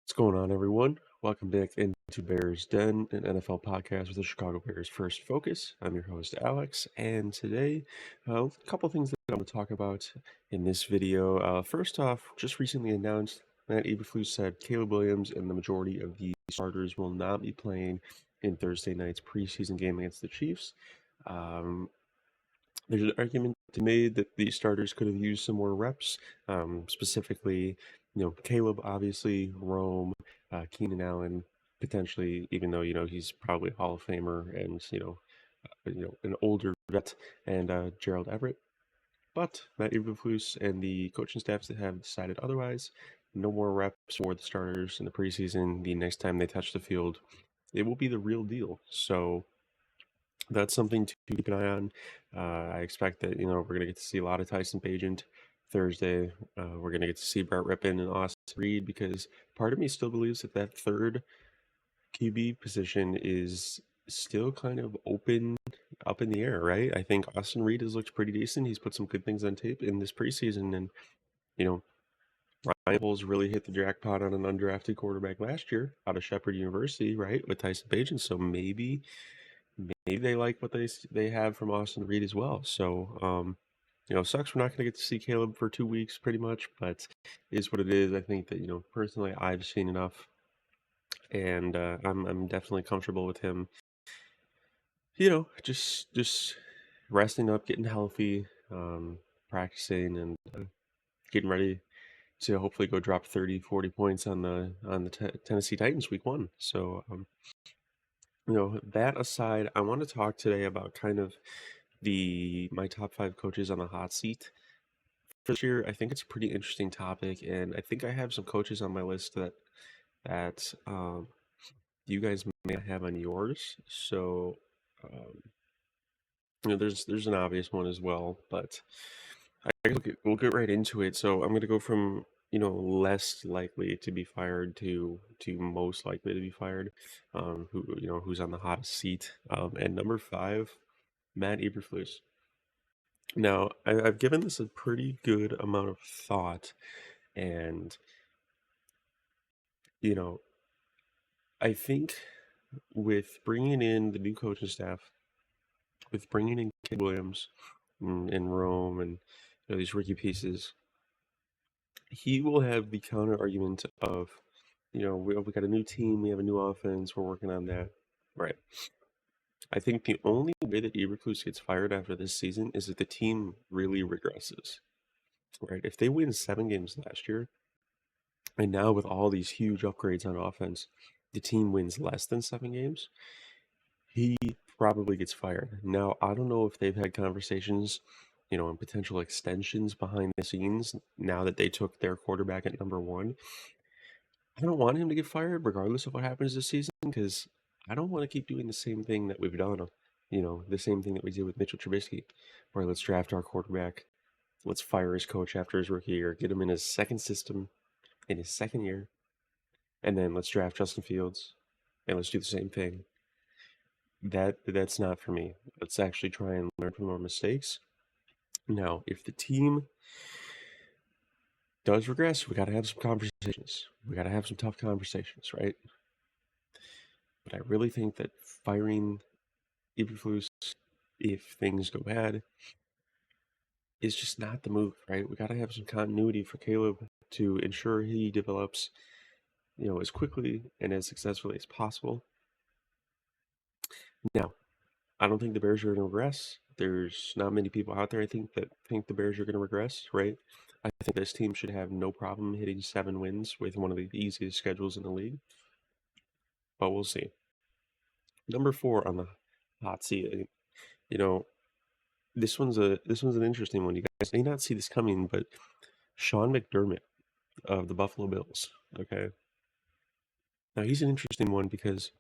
What's going on, everyone? Welcome back into Bears Den, an NFL podcast with the Chicago Bears First Focus. I'm your host, Alex, and today, a couple things that I'm going to talk about in this video. First off, just recently announced Matt Eberflus said Caleb Williams and the majority of the starters will not be playing in Thursday night's preseason game against the Chiefs. There's an argument to be made that the starters could have used some more reps, specifically, Caleb, obviously, Rome, Keenan Allen, potentially, even though, he's probably a Hall of Famer and, an older vet, and Gerald Everett. But Matt Eberflus and the coaching staffs that have decided otherwise. No more reps for the starters in the preseason. The next time they touch the field, it will be the real deal. So that's something to keep an eye on. I expect that we're going to get to see a lot of Tyson Bagent Thursday. We're going to get to see Brett Rippon and Austin Reed, because part of me still believes that that third QB position is still kind of open, up in the air, right? I think Austin Reed has looked pretty decent. He's put some good things on tape in this preseason, and you know Ryan Poles really hit the jackpot on an undrafted quarterback last year out of Shepherd University, right, with Tyson Bagent. So maybe they like what they have from Austin Reed as well. So, sucks we're not going to get to see Caleb for 2 weeks, pretty much, but it is what it is. I think that personally, I've seen enough, and I'm definitely comfortable with him. Just resting up, getting healthy, practicing, and getting ready to hopefully go drop 30, 40 points on the Tennessee Titans week 1. So, that aside, I want to talk today about kind of my top 5 coaches on the hot seat for this year. I think it's a pretty interesting topic, and I think I have some coaches on my list that you guys may not have on yours. So, um, there's an obvious one as well, but we'll get right into it. So I'm gonna go from less likely to be fired to most likely to be fired. Who's on the hottest seat? And number 5, Matt Eberflus. Now, I've given this a pretty good amount of thought, and you know, I think with bringing in the new coaching staff, with bringing in Kid Williams and Rome, and these rookie pieces, he will have the counter argument of, we got a new team, we have a new offense, we're working on that, right? I think the only way that Eberflus gets fired after this season is if the team really regresses, right? If they win 7 games last year, and now with all these huge upgrades on offense, the team wins less than 7 games, he probably gets fired. Now, I don't know if they've had conversations, and potential extensions behind the scenes now that they took their quarterback at number 1. I don't want him to get fired regardless of what happens this season, because I don't want to keep doing the same thing that we've done, the same thing that we did with Mitchell Trubisky, where let's draft our quarterback, let's fire his coach after his rookie year, get him in his second system in his second year, and then let's draft Justin Fields, and let's do the same thing. That's not for me. Let's actually try and learn from our mistakes. Now, if the team does regress, we got to have some conversations. We got to have some tough conversations, right? But I really think that firing Eberflus, if things go bad, is just not the move, right? We got to have some continuity for Caleb to ensure he develops, as quickly and as successfully as possible. Now, I don't think the Bears are going to regress. There's not many people out there, I think, that think the Bears are going to regress, right? I think this team should have no problem hitting 7 wins with one of the easiest schedules in the league. But we'll see. Number 4 on the hot seat. This one's an interesting one. You guys may not see this coming, but Sean McDermott of the Buffalo Bills. Okay. Now he's an interesting one because,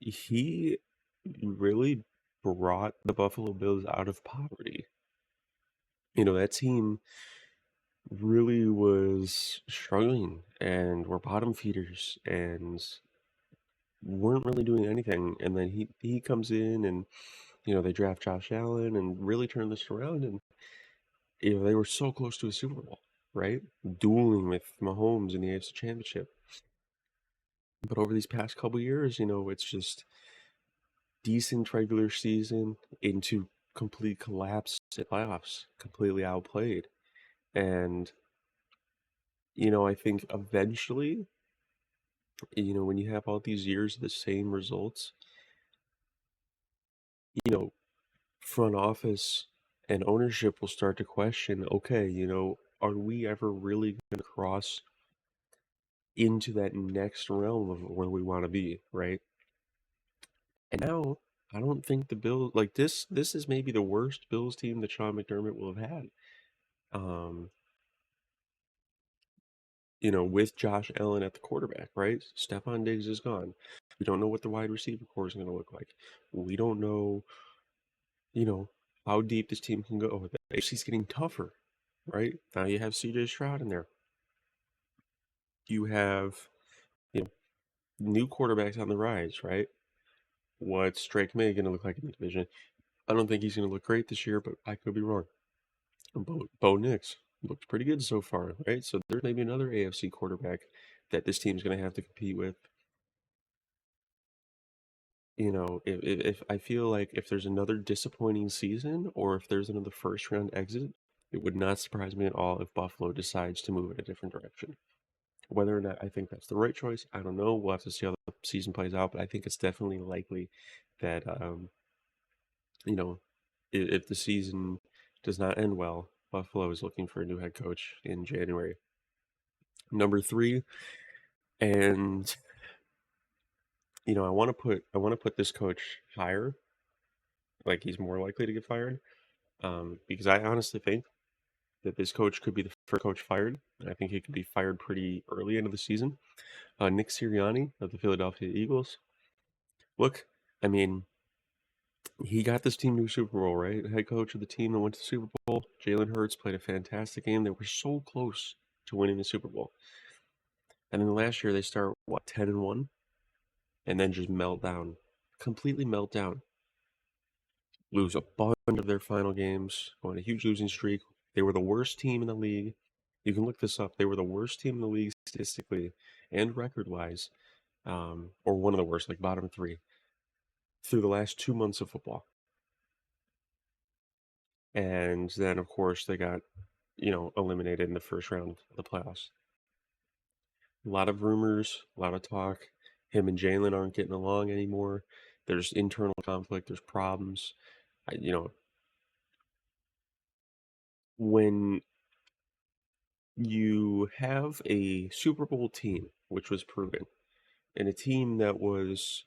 he really brought the Buffalo Bills out of poverty. That team really was struggling and were bottom feeders and weren't really doing anything. And then he comes in and, they draft Josh Allen and really turn this around. And, they were so close to a Super Bowl. right? Dueling with Mahomes in the AFC Championship. But over these past couple years, it's just decent regular season into complete collapse at playoffs, completely outplayed. And, I think eventually, when you have all these years of the same results, you know, front office and ownership will start to question, okay, are we ever really going to cross into that next realm of where we want to be, right? And now I don't think the Bills like this is maybe the worst Bills team that Sean McDermott will have had. Um, with Josh Allen at the quarterback, right? Stephon Diggs is gone. We don't know what the wide receiver core is going to look like. We don't know, you know, how deep this team can go. The AFC's getting tougher, right? Now you have CJ Stroud in there. You have, you know, new quarterbacks on the rise, right? What's Drake May going to look like in the division? I don't think he's going to look great this year, but I could be wrong. Bo Nix looks pretty good so far, right? So there's maybe another AFC quarterback that this team's going to have to compete with. If I feel like if there's another disappointing season or if there's another first round exit, it would not surprise me at all if Buffalo decides to move in a different direction. Whether or not I think that's the right choice, I don't know. We'll have to see how the season plays out, but I think it's definitely likely that you know, if the season does not end well, Buffalo is looking for a new head coach in January. Number three, and I want to put this coach higher, like he's more likely to get fired, because I honestly think that this coach could be the first coach fired. And I think he could be fired pretty early into the season. Nick Sirianni of the Philadelphia Eagles. Look, I mean, he got this team to a Super Bowl, right? Head coach of the team that went to the Super Bowl. Jalen Hurts played a fantastic game. They were so close to winning the Super Bowl. And then last year they start 10-1, and then just melt down, completely melt down, lose a bunch of their final games, go on a huge losing streak. They were the worst team in the league. You can look this up. They were the worst team in the league statistically and record-wise, or one of the worst, like bottom three, through the last 2 months of football. And then, of course, they got, eliminated in the first round of the playoffs. A lot of rumors, a lot of talk. Him and Jalen aren't getting along anymore. There's internal conflict. There's problems. When you have a Super Bowl team, which was proven, and a team that was,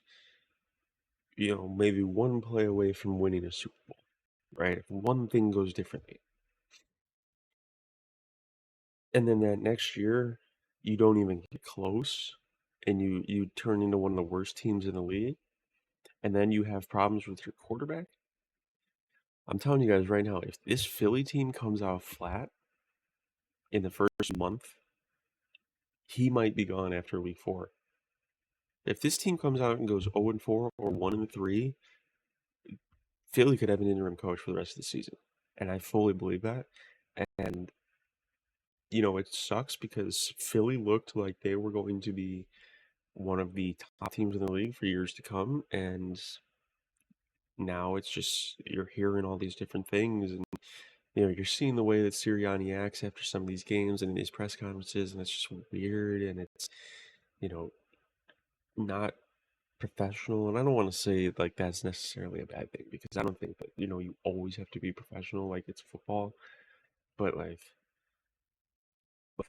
maybe one play away from winning a Super Bowl, right? If one thing goes differently, and then that next year you don't even get close, and you turn into one of the worst teams in the league, and then you have problems with your quarterback. I'm telling you guys right now, if this Philly team comes out flat in the first month, he might be gone after week 4. If this team comes out and goes 0-4 or 1-3, Philly could have an interim coach for the rest of the season. And I fully believe that. And, it sucks because Philly looked like they were going to be one of the top teams in the league for years to come. And now it's just, you're hearing all these different things. And, you're seeing the way that Sirianni acts after some of these games and in these press conferences. And it's just weird. And it's, you know, not professional. And I don't want to say like that's necessarily a bad thing because I don't think that, you always have to be professional like it's football. But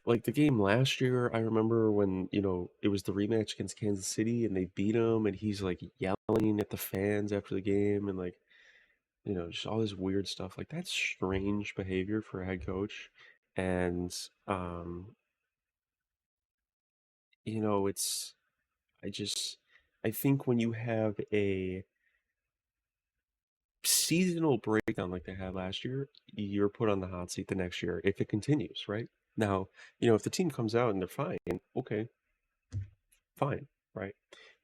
like the game last year, I remember when, it was the rematch against Kansas City and they beat him and he's like yelling at the fans after the game and like, just all this weird stuff. Like that's strange behavior for a head coach. And it's I just I think when you have a seasonal breakdown like they had last year, you're put on the hot seat the next year if it continues, right? Now, if the team comes out and they're fine, okay, fine, right?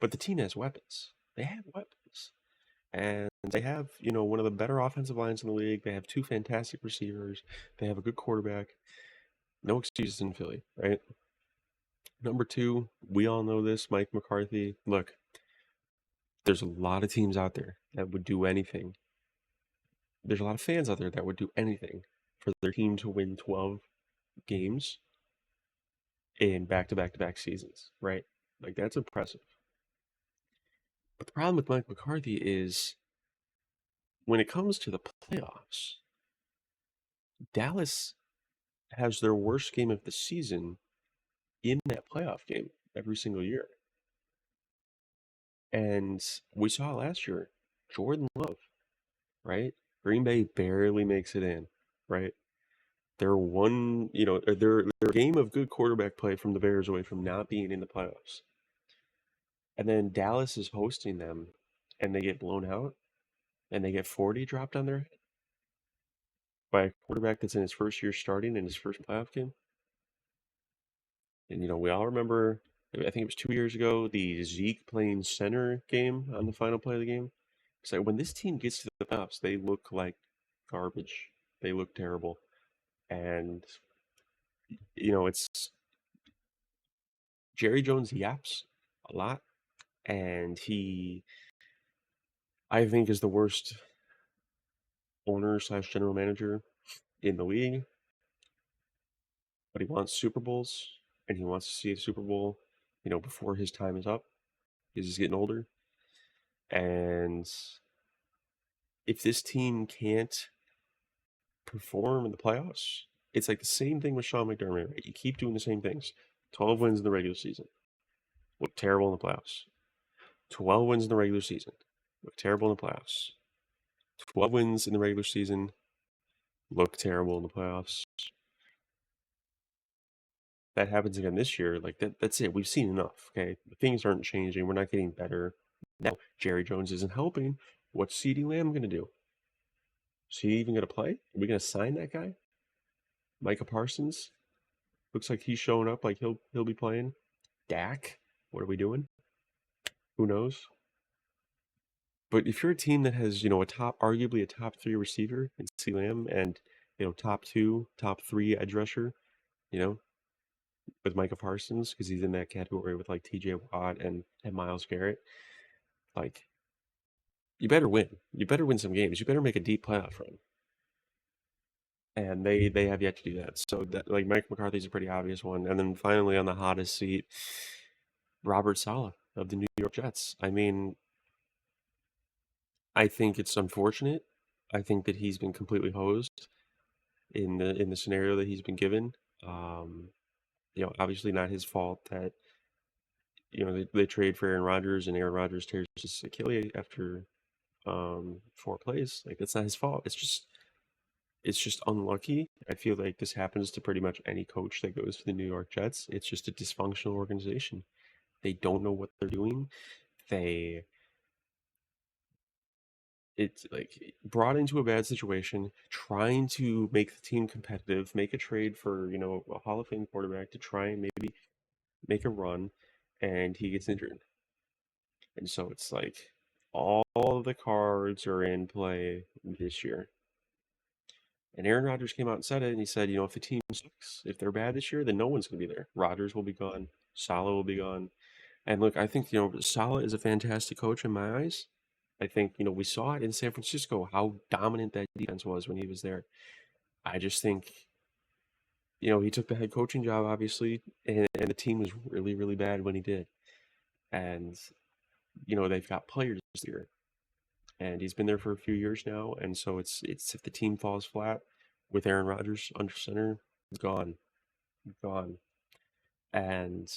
But the team has weapons. They have weapons. And they have, one of the better offensive lines in the league. They have two fantastic receivers. They have a good quarterback. No excuses in Philly, right? Number two, we all know this, Mike McCarthy. Look, there's a lot of teams out there that would do anything. There's a lot of fans out there that would do anything for their team to win 12 games in back to back to back seasons, right? Like, that's impressive. But the problem with Mike McCarthy is when it comes to the playoffs, Dallas has their worst game of the season in that playoff game every single year. And we saw last year, Jordan Love, right? Green Bay barely makes it in, right? They're one, they're a game of good quarterback play from the Bears away from not being in the playoffs. And then Dallas is hosting them and they get blown out and they get 40 dropped on their head by a quarterback that's in his first year starting in his first playoff game. And we all remember, I think it was 2 years ago, the Zeke playing center game on the final play of the game. It's like when this team gets to the playoffs, they look like garbage. They look terrible. And it's Jerry Jones yaps a lot, and he, I think, is the worst owner slash general manager in the league. But he wants Super Bowls, and he wants to see a Super Bowl, before his time is up, because he's getting older. And if this team can't perform in the playoffs, it's like the same thing with Sean McDermott, right? You keep doing the same things. 12 wins in the regular season, look terrible in the playoffs. 12 wins in the regular season, look terrible in the playoffs. 12 wins in the regular season, look terrible in the playoffs. That happens again this year. Like that's it. We've seen enough. Okay, things aren't changing. We're not getting better. Now Jerry Jones isn't helping. What's CeeDee Lamb gonna do? Is he even gonna play? Are we gonna sign that guy? Micah Parsons looks like he's showing up. Like he'll be playing. Dak, what are we doing? Who knows? But if you're a team that has arguably a top three receiver in CeeDee Lamb and top two, top three edge rusher, you know, with Micah Parsons because he's in that category with like T.J. Watt and Myles Garrett. Like, you better win. You better win some games. You better make a deep playoff run. And they have yet to do that. So that, like, Mike McCarthy's a pretty obvious one. And then finally on the hottest seat, Robert Saleh of the New York Jets. I mean, I think it's unfortunate. I think that he's been completely hosed in the scenario that he's been given. Um, Obviously not his fault that they trade for Aaron Rodgers and Aaron Rodgers tears his Achilles after 4 plays. Like, that's not his fault. It's just unlucky. I feel like this happens to pretty much any coach that goes to the New York Jets. It's just a dysfunctional organization. They don't know what they're doing. They It's like brought into a bad situation, trying to make the team competitive, make a trade for, a Hall of Fame quarterback to try and maybe make a run, and he gets injured. And so it's like all the cards are in play this year. And Aaron Rodgers came out and said it, and he said, if the team sucks, if they're bad this year, then no one's going to be there. Rodgers will be gone. Salah will be gone. And look, I think, Salah is a fantastic coach in my eyes. I think, we saw it in San Francisco, how dominant that defense was when he was there. I just think, he took the head coaching job, obviously, and the team was really, really bad when he did. And, they've got players here. And he's been there for a few years now. And so it's if the team falls flat with Aaron Rodgers under center, it's gone. Gone. And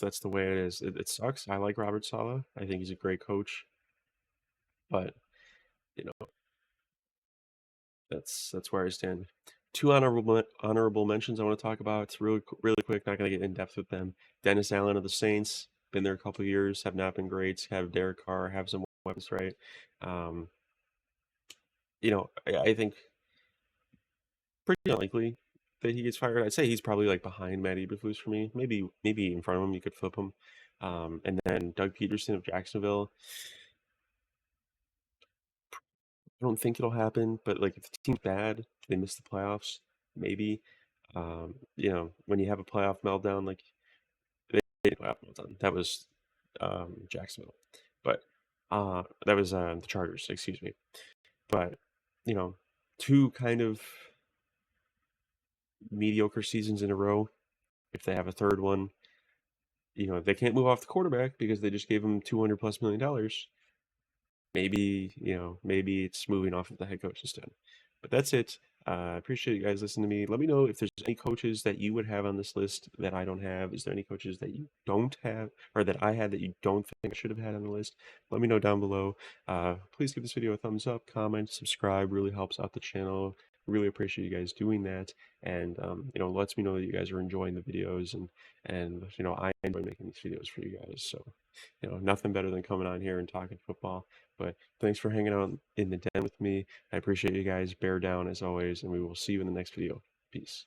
that's the way it is. It sucks. I like Robert Saleh. I think he's a great coach. But, you know, that's where I stand. Two honorable mentions I want to talk about. It's really quick. Not going to get in depth with them. Dennis Allen of the Saints, been there a couple of years, have not been great. Have Derek Carr, have some weapons, right? Um, I think pretty unlikely that he gets fired. I'd say he's probably like behind Matt Eberflus for me. Maybe in front of him. You could flip him. And then Doug Peterson of Jacksonville. I don't think it'll happen, but like if the team's bad, they miss the playoffs, maybe. When you have a playoff meltdown, like they didn't playoff meltdown, that was Jacksonville, but that was the Chargers, excuse me. But you know, two kind of mediocre seasons in a row. If they have a third one, they can't move off the quarterback because they just gave him $200+ million. Maybe it's moving off of the head coach instead. But that's it. I appreciate you guys listening to me. Let me know if there's any coaches that you would have on this list that I don't have. Is there any coaches that you don't have or that I had that you don't think I should have had on the list? Let me know down below. Please give this video a thumbs up, comment, subscribe. Really helps out the channel. Really appreciate you guys doing that, and lets me know that you guys are enjoying the videos, and I enjoy making these videos for you guys. So nothing better than coming on here and talking football. But thanks for hanging out in the den with me. I appreciate you guys. Bear down as always, and we will see you in the next video. Peace.